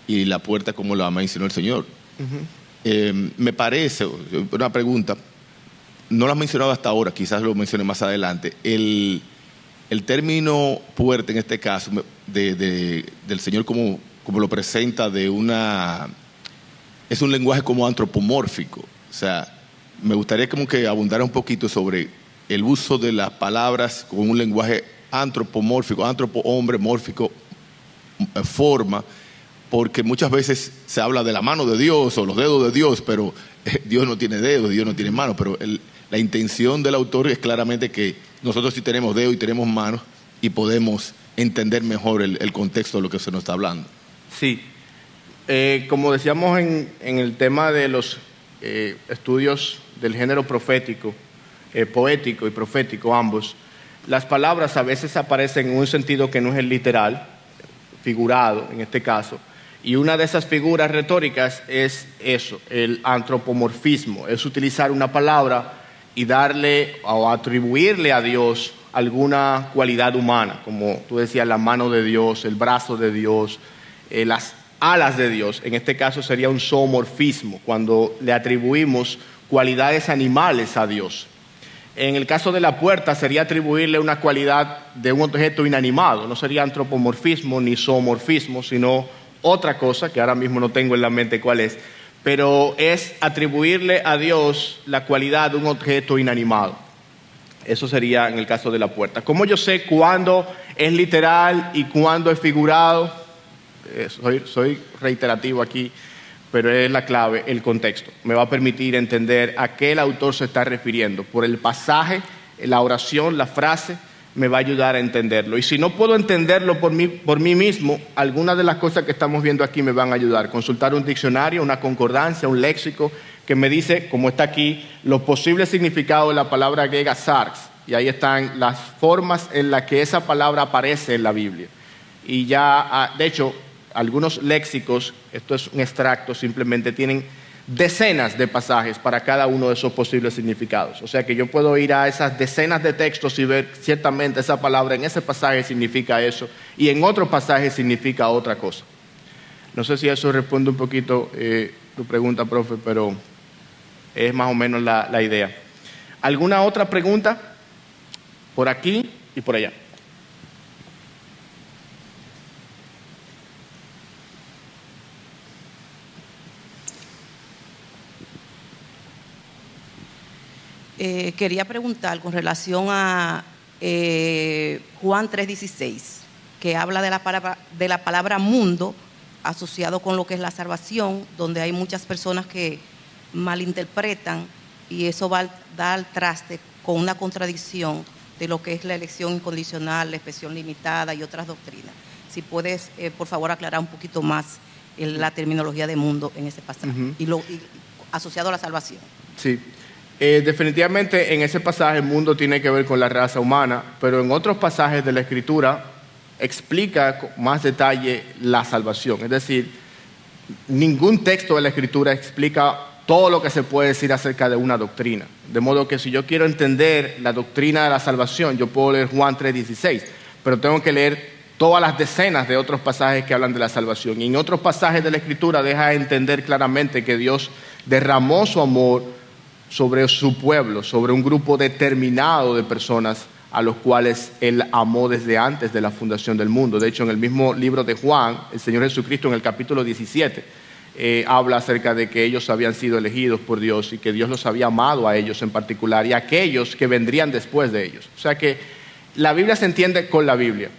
S2: y la puerta como la mencionó el Señor. Me parece, una pregunta, no lo has mencionado hasta ahora, quizás lo mencione más adelante, el término puerta en este caso del Señor como lo presenta es un lenguaje como antropomórfico. O sea, me gustaría como que abundara un poquito sobre el uso de las palabras con un lenguaje antropomórfico, hombre, mórfico, forma, porque muchas veces se habla de la mano de Dios o los dedos de Dios, pero Dios no tiene dedos, Dios no tiene manos, pero la intención del autor es claramente que nosotros sí tenemos dedos y tenemos manos y podemos entender mejor el contexto de lo que se nos está hablando.
S1: Sí, como decíamos en el tema de los estudios del género profético, poético y profético, ambos, las palabras a veces aparecen en un sentido que no es el literal, figurado en este caso, y una de esas figuras retóricas es eso, el antropomorfismo, es utilizar una palabra y darle o atribuirle a Dios alguna cualidad humana, como tú decías, la mano de Dios, el brazo de Dios, las alas de Dios. En este caso sería un zoomorfismo, cuando le atribuimos cualidades animales a Dios. En el caso de la puerta sería atribuirle una cualidad de un objeto inanimado, no sería antropomorfismo ni zoomorfismo, sino otra cosa que ahora mismo no tengo en la mente cuál es, pero es atribuirle a Dios la cualidad de un objeto inanimado. Eso sería en el caso de la puerta. ¿Cómo yo sé cuándo es literal y cuándo es figurado? Soy reiterativo aquí, pero es la clave, el contexto. Me va a permitir entender a qué el autor se está refiriendo. Por el pasaje, la oración, la frase, me va a ayudar a entenderlo. Y si no puedo entenderlo por mí mismo, algunas de las cosas que estamos viendo aquí me van a ayudar. Consultar un diccionario, una concordancia, un léxico que me dice, como está aquí, los posibles significados de la palabra griega sarx. Y ahí están las formas en las que esa palabra aparece en la Biblia. Y ya, de hecho, algunos léxicos, esto es un extracto, simplemente tienen decenas de pasajes para cada uno de esos posibles significados. O sea que yo puedo ir a esas decenas de textos y ver ciertamente esa palabra en ese pasaje significa eso y en otro pasaje significa otra cosa. No sé si eso responde un poquito tu pregunta, profe, pero es más o menos la idea. ¿Alguna otra pregunta? Por aquí y por allá.
S3: Quería preguntar con relación a Juan 3:16, que habla de la palabra mundo asociado con lo que es la salvación, donde hay muchas personas que malinterpretan y eso va a dar al traste con una contradicción de lo que es la elección incondicional, la expresión limitada y otras doctrinas. Si puedes, por favor, aclarar un poquito más la terminología de mundo en ese pasaje y asociado a la salvación.
S1: Sí. Definitivamente en ese pasaje el mundo tiene que ver con la raza humana, pero en otros pasajes de la Escritura explica con más detalle la salvación. Es decir, ningún texto de la Escritura explica todo lo que se puede decir acerca de una doctrina. De modo que si yo quiero entender la doctrina de la salvación, yo puedo leer Juan 3:16, pero tengo que leer todas las decenas de otros pasajes que hablan de la salvación. Y en otros pasajes de la Escritura deja entender claramente que Dios derramó su amor sobre su pueblo, sobre un grupo determinado de personas a los cuales Él amó desde antes de la fundación del mundo. De hecho, en el mismo libro de Juan, el Señor Jesucristo en el capítulo 17 habla acerca de que ellos habían sido elegidos por Dios y que Dios los había amado a ellos en particular y a aquellos que vendrían después de ellos. O sea que la Biblia se entiende con la Biblia,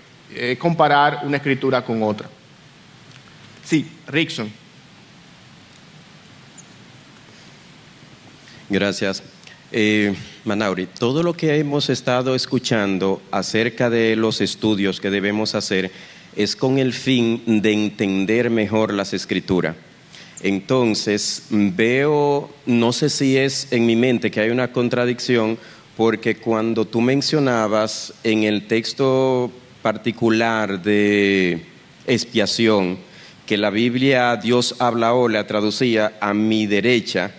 S1: comparar una escritura con otra. Sí, Rickson.
S4: Gracias. Manauri, todo lo que hemos estado escuchando acerca de los estudios que debemos hacer es con el fin de entender mejor las Escrituras. Entonces, veo, no sé si es en mi mente que hay una contradicción, porque cuando tú mencionabas en el texto particular de expiación, que la Biblia Dios habla o la traducía a mi derecha,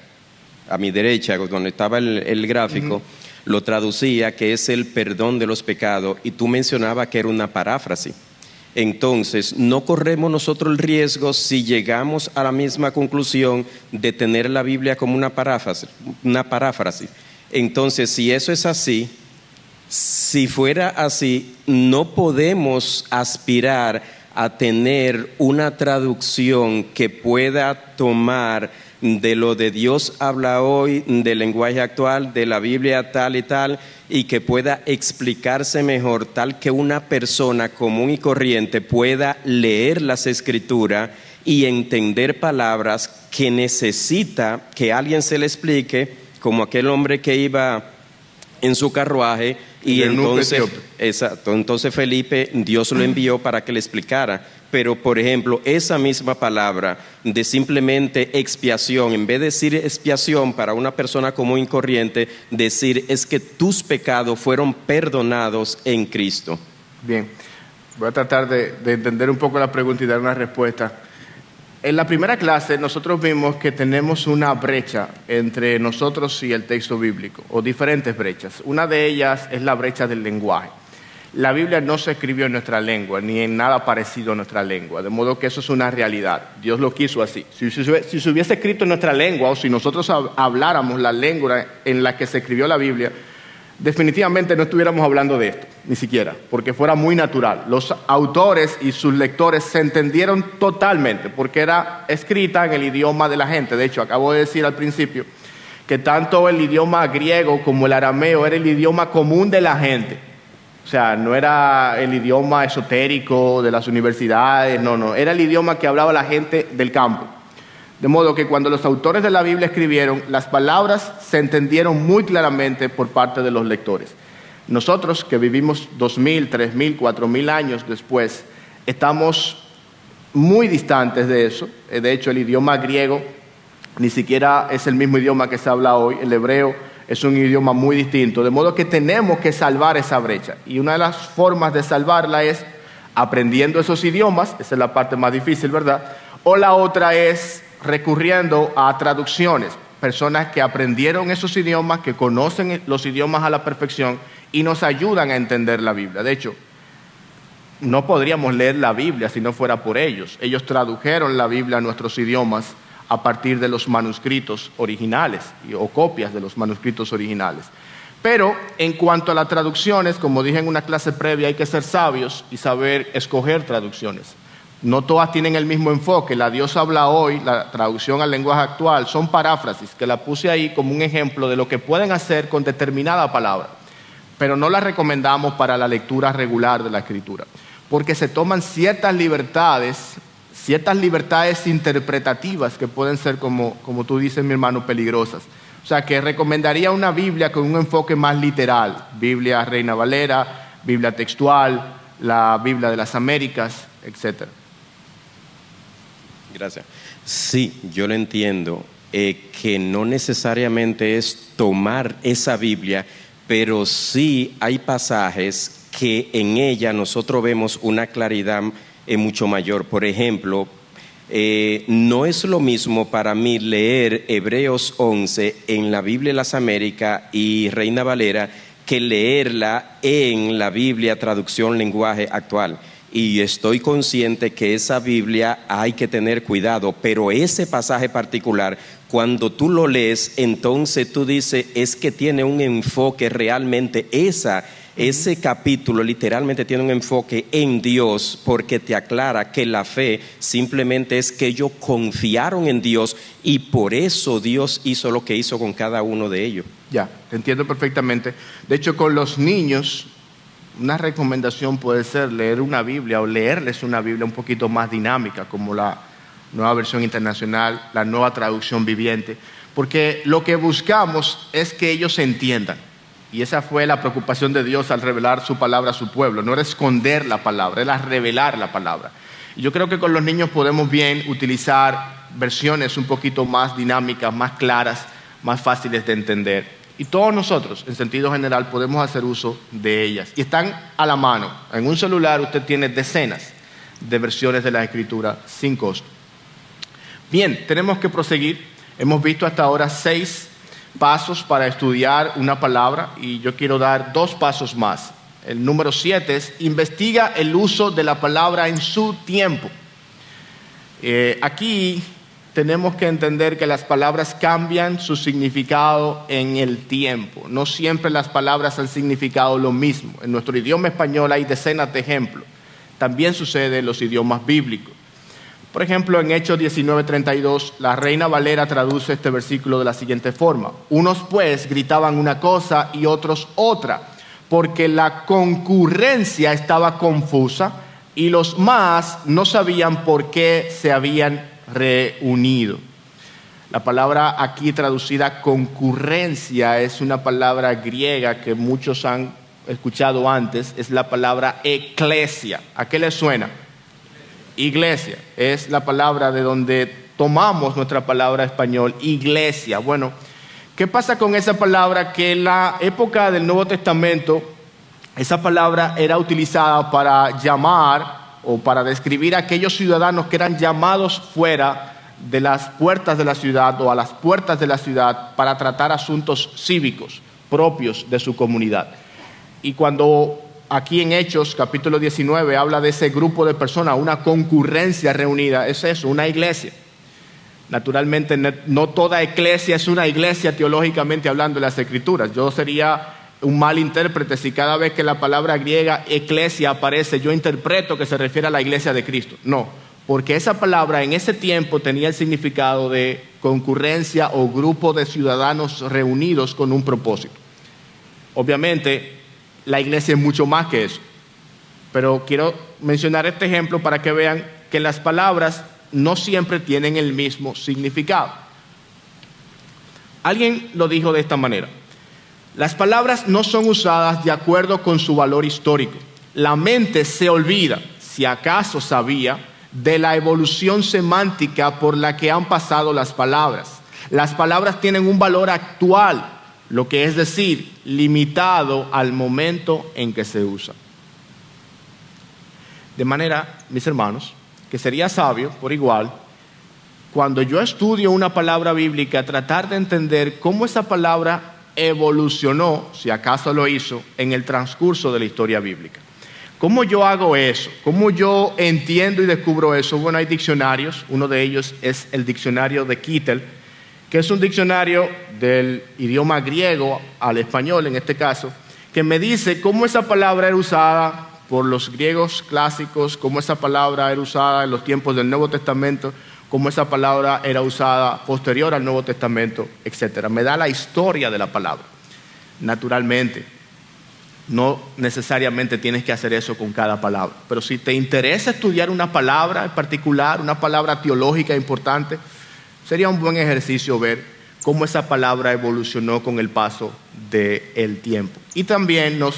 S4: donde estaba el gráfico, lo traducía que es el perdón de los pecados, y tú mencionabas que era una paráfrasis. Entonces, no corremos nosotros el riesgo, si llegamos a la misma conclusión, de tener la Biblia como una paráfrasis. Entonces, si eso es así, si fuera así, no podemos aspirar a tener una traducción que pueda tomar de lo de Dios habla hoy, del lenguaje actual, de la Biblia tal y tal, y que pueda explicarse mejor, tal que una persona común y corriente pueda leer las Escrituras y entender palabras que necesita que alguien se le explique, como aquel hombre que iba en su carruaje y entonces Felipe, Dios lo envió para que le explicara. Pero, por ejemplo, esa misma palabra de simplemente expiación, en vez de decir expiación para una persona común y corriente, decir es que tus pecados fueron perdonados en Cristo.
S1: Bien, voy a tratar de entender un poco la pregunta y dar una respuesta. En la primera clase nosotros vimos que tenemos una brecha entre nosotros y el texto bíblico, o diferentes brechas. Una de ellas es la brecha del lenguaje. La Biblia no se escribió en nuestra lengua, ni en nada parecido a nuestra lengua, de modo que eso es una realidad. Dios lo quiso así. Si se hubiese escrito en nuestra lengua, o si nosotros habláramos la lengua en la que se escribió la Biblia, definitivamente no estuviéramos hablando de esto, ni siquiera, porque fuera muy natural. Los autores y sus lectores se entendieron totalmente, porque era escrita en el idioma de la gente. De hecho, acabo de decir al principio que tanto el idioma griego como el arameo era el idioma común de la gente. O sea, no era el idioma esotérico de las universidades, no, era el idioma que hablaba la gente del campo. De modo que cuando los autores de la Biblia escribieron, las palabras se entendieron muy claramente por parte de los lectores. Nosotros, que vivimos 2000, 3000, 4000 años después, estamos muy distantes de eso. De hecho, el idioma griego ni siquiera es el mismo idioma que se habla hoy. El hebreo es un idioma muy distinto. De modo que tenemos que salvar esa brecha. Y una de las formas de salvarla es aprendiendo esos idiomas. Esa es la parte más difícil, ¿verdad? O la otra es recurriendo a traducciones. Personas que aprendieron esos idiomas, que conocen los idiomas a la perfección y nos ayudan a entender la Biblia. De hecho, no podríamos leer la Biblia si no fuera por ellos. Ellos tradujeron la Biblia a nuestros idiomas a partir de los manuscritos originales o copias de los manuscritos originales. Pero en cuanto a las traducciones, como dije en una clase previa, hay que ser sabios y saber escoger traducciones. No todas tienen el mismo enfoque. La Dios habla hoy, la traducción al lenguaje actual, son paráfrasis, que la puse ahí como un ejemplo de lo que pueden hacer con determinada palabra. Pero no la recomendamos para la lectura regular de la Escritura, porque se toman ciertas libertades interpretativas que pueden ser, como tú dices, mi hermano, peligrosas. O sea, que recomendaría una Biblia con un enfoque más literal. Biblia Reina Valera, Biblia textual, la Biblia de las Américas, etc.
S4: Gracias. Sí, yo lo entiendo, que no necesariamente es tomar esa Biblia, pero sí hay pasajes que en ella nosotros vemos una claridad mucho mayor. Por ejemplo, no es lo mismo para mí leer Hebreos 11 en la Biblia de las Américas y Reina Valera que leerla en la Biblia traducción lenguaje actual. Y estoy consciente que esa Biblia hay que tener cuidado, pero ese pasaje particular, cuando tú lo lees, entonces tú dices, es que tiene un enfoque realmente, ese capítulo literalmente tiene un enfoque en Dios, porque te aclara que la fe simplemente es que ellos confiaron en Dios y por eso Dios hizo lo que hizo con cada uno de ellos.
S1: Ya, te entiendo perfectamente. De hecho, con los niños, una recomendación puede ser leer una Biblia o leerles una Biblia un poquito más dinámica, como la Nueva Versión Internacional, la Nueva Traducción Viviente, porque lo que buscamos es que ellos entiendan. Y esa fue la preocupación de Dios al revelar su palabra a su pueblo. No era esconder la palabra, era revelar la palabra. Y yo creo que con los niños podemos bien utilizar versiones un poquito más dinámicas, más claras, más fáciles de entender. Y todos nosotros, en sentido general, podemos hacer uso de ellas. Y están a la mano. En un celular usted tiene decenas de versiones de la Escritura sin costo. Bien, tenemos que proseguir. Hemos visto hasta ahora 6 pasos para estudiar una palabra y yo quiero dar 2 pasos más. El número 7 es investiga el uso de la palabra en su tiempo. Aquí tenemos que entender que las palabras cambian su significado en el tiempo. No siempre las palabras han significado lo mismo. En nuestro idioma español hay decenas de ejemplos. También sucede en los idiomas bíblicos. Por ejemplo, en Hechos 19:32, la Reina Valera traduce este versículo de la siguiente forma. Unos pues gritaban una cosa y otros otra, porque la concurrencia estaba confusa y los más no sabían por qué se habían reunido. La palabra aquí traducida concurrencia es una palabra griega que muchos han escuchado antes, es la palabra eclesia. ¿A qué le suena? Iglesia, es la palabra de donde tomamos nuestra palabra español, iglesia. Bueno, ¿qué pasa con esa palabra? Que en la época del Nuevo Testamento, esa palabra era utilizada para llamar o para describir a aquellos ciudadanos que eran llamados fuera de las puertas de la ciudad o a las puertas de la ciudad para tratar asuntos cívicos propios de su comunidad. Y cuando aquí en Hechos, capítulo 19, habla de ese grupo de personas, una concurrencia reunida, es eso, una iglesia. Naturalmente, no toda iglesia es una iglesia teológicamente hablando de las Escrituras. Yo sería un mal intérprete si cada vez que la palabra griega eclesia aparece, yo interpreto que se refiere a la iglesia de Cristo. No, porque esa palabra en ese tiempo tenía el significado de concurrencia o grupo de ciudadanos reunidos con un propósito. Obviamente, la iglesia es mucho más que eso. Pero quiero mencionar este ejemplo para que vean que las palabras no siempre tienen el mismo significado. Alguien lo dijo de esta manera: las palabras no son usadas de acuerdo con su valor histórico. La mente se olvida, si acaso sabía, de la evolución semántica por la que han pasado las palabras. Las palabras tienen un valor actual, lo que es decir, limitado al momento en que se usa. De manera, mis hermanos, que sería sabio, por igual, cuando yo estudio una palabra bíblica, tratar de entender cómo esa palabra evolucionó, si acaso lo hizo, en el transcurso de la historia bíblica. ¿Cómo yo hago eso? ¿Cómo yo entiendo y descubro eso? Bueno, hay diccionarios. Uno de ellos es el diccionario de Kittel, que es un diccionario del idioma griego al español, en este caso, que me dice cómo esa palabra era usada por los griegos clásicos, cómo esa palabra era usada en los tiempos del Nuevo Testamento, cómo esa palabra era usada posterior al Nuevo Testamento, etc. Me da la historia de la palabra. Naturalmente, no necesariamente tienes que hacer eso con cada palabra, pero si te interesa estudiar una palabra en particular, una palabra teológica importante, sería un buen ejercicio ver cómo esa palabra evolucionó con el paso del tiempo. Y también nos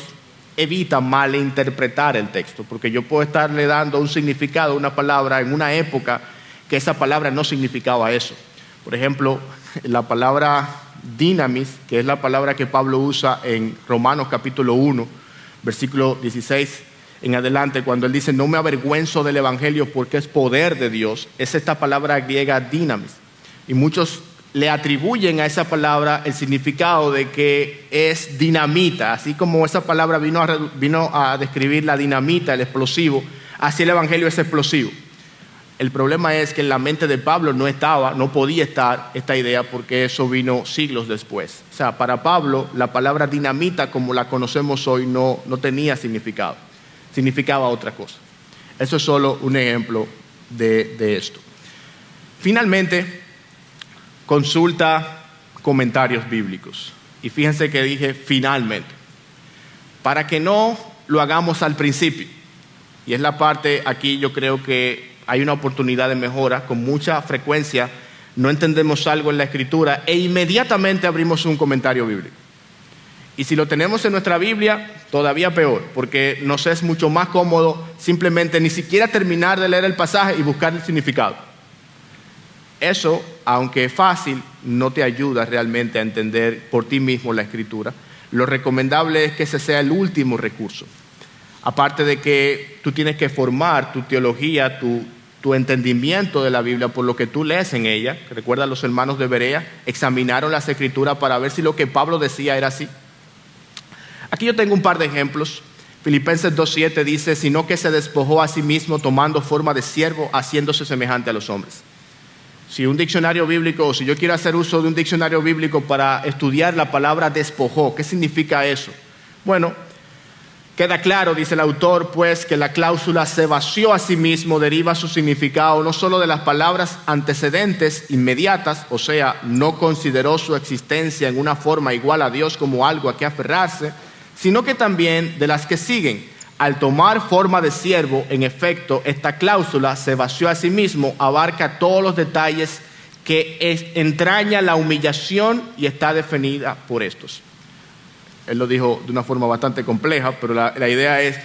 S1: evita malinterpretar el texto, porque yo puedo estarle dando un significado a una palabra en una época que esa palabra no significaba eso. Por ejemplo, la palabra dinamis, que es la palabra que Pablo usa en Romanos capítulo 1, versículo 16 en adelante, cuando él dice: no me avergüenzo del evangelio porque es poder de Dios, es esta palabra griega dinamis. Y muchos le atribuyen a esa palabra el significado de que es dinamita, así como esa palabra vino a describir la dinamita, el explosivo, así el evangelio es explosivo. El problema es que en la mente de Pablo no podía estar esta idea, porque eso vino siglos después. O sea, para Pablo la palabra dinamita como la conocemos hoy no tenía significado, significaba otra cosa. Eso es solo un ejemplo de esto. Finalmente, consulta comentarios bíblicos. Y fíjense que dije finalmente, para que no lo hagamos al principio. Y es la parte aquí, yo creo que hay una oportunidad de mejora. Con mucha frecuencia no entendemos algo en la Escritura e inmediatamente abrimos un comentario bíblico. Y si lo tenemos en nuestra Biblia, todavía peor, porque nos es mucho más cómodo simplemente ni siquiera terminar de leer el pasaje y buscar el significado. Eso, aunque es fácil, no te ayuda realmente a entender por ti mismo la Escritura. Lo recomendable es que ese sea el último recurso. Aparte de que tú tienes que formar tu teología, tu entendimiento de la Biblia por lo que tú lees en ella. Recuerda, los hermanos de Berea examinaron las Escrituras para ver si lo que Pablo decía era así. Aquí yo tengo un par de ejemplos. Filipenses 2:7 dice: sino que se despojó a sí mismo tomando forma de siervo, haciéndose semejante a los hombres. Si un diccionario bíblico, o si yo quiero hacer uso de un diccionario bíblico para estudiar la palabra despojó, ¿qué significa eso? Bueno, queda claro, dice el autor, pues, que la cláusula se vació a sí mismo deriva su significado no solo de las palabras antecedentes inmediatas, o sea, no consideró su existencia en una forma igual a Dios como algo a que aferrarse, sino que también de las que siguen. Al tomar forma de siervo, en efecto, esta cláusula se vació a sí mismo, abarca todos los detalles que entraña la humillación y está definida por estos. Él lo dijo de una forma bastante compleja, pero la idea es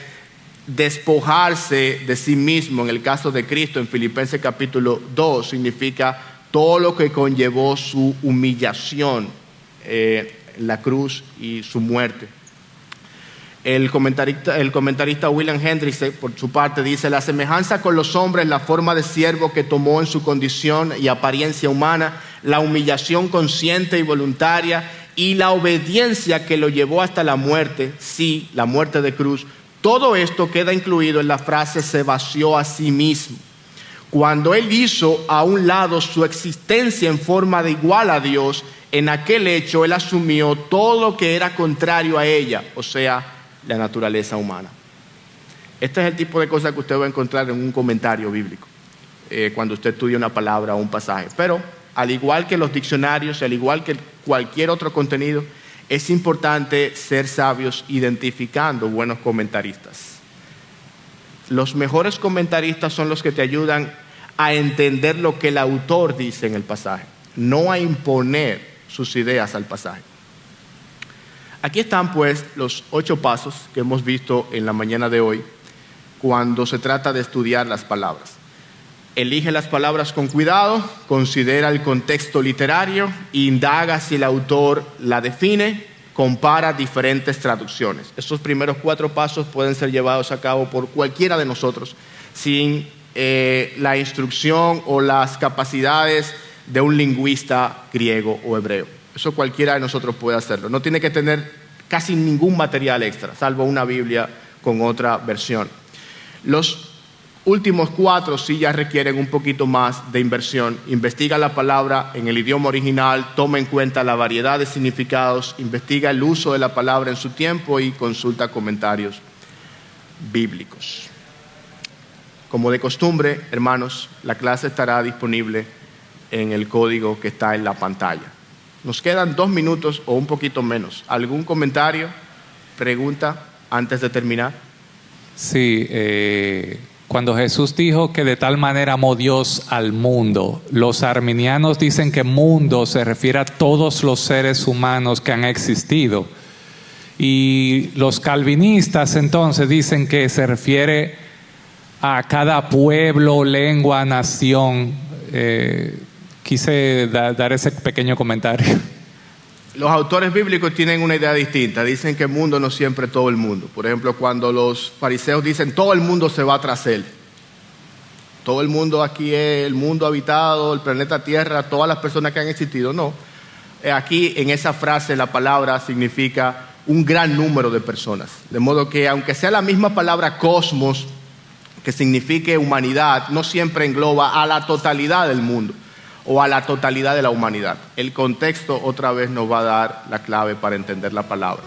S1: despojarse de sí mismo. En el caso de Cristo, en Filipenses capítulo 2, significa todo lo que conllevó su humillación, la cruz y su muerte. El comentarista William Hendricks, por su parte, dice: la semejanza con los hombres, la forma de siervo que tomó en su condición y apariencia humana, la humillación consciente y voluntaria y la obediencia que lo llevó hasta la muerte, sí, la muerte de cruz, todo esto queda incluido en la frase se vació a sí mismo. Cuando él hizo a un lado su existencia en forma de igual a Dios, en aquel hecho él asumió todo lo que era contrario a ella, o sea, la naturaleza humana. Este es el tipo de cosas que usted va a encontrar en un comentario bíblico, cuando usted estudia una palabra o un pasaje. Pero, al igual que los diccionarios, al igual que cualquier otro contenido, es importante ser sabios identificando buenos comentaristas. Los mejores comentaristas son los que te ayudan a entender lo que el autor dice en el pasaje, no a imponer sus ideas al pasaje. Aquí están pues los 8 pasos que hemos visto en la mañana de hoy cuando se trata de estudiar las palabras. Elige las palabras con cuidado, considera el contexto literario, indaga si el autor la define, compara diferentes traducciones. Estos primeros 4 pasos pueden ser llevados a cabo por cualquiera de nosotros sin la instrucción o las capacidades de un lingüista griego o hebreo. Eso cualquiera de nosotros puede hacerlo. No tiene que tener casi ningún material extra, salvo una Biblia con otra versión. Los últimos 4 sí ya requieren un poquito más de inversión. Investiga la palabra en el idioma original, toma en cuenta la variedad de significados, investiga el uso de la palabra en su tiempo y consulta comentarios bíblicos. Como de costumbre, hermanos, la clase estará disponible en el código que está en la pantalla. Nos quedan 2 minutos o un poquito menos. ¿Algún comentario, pregunta antes de terminar?
S5: Sí, cuando Jesús dijo que de tal manera amó Dios al mundo, los arminianos dicen que mundo se refiere a todos los seres humanos que han existido. Y los calvinistas entonces dicen que se refiere a cada pueblo, lengua, nación. Quise dar ese pequeño comentario.
S1: Los autores bíblicos tienen una idea distinta. Dicen que el mundo no siempre todo el mundo. Por ejemplo, cuando los fariseos dicen todo el mundo se va tras él. Todo el mundo aquí es el mundo habitado, el planeta Tierra, todas las personas que han existido. No. Aquí en esa frase la palabra significa un gran número de personas. De modo que aunque sea la misma palabra cosmos, que signifique humanidad, no siempre engloba a la totalidad del mundo o a la totalidad de la humanidad. El contexto otra vez nos va a dar la clave para entender la palabra.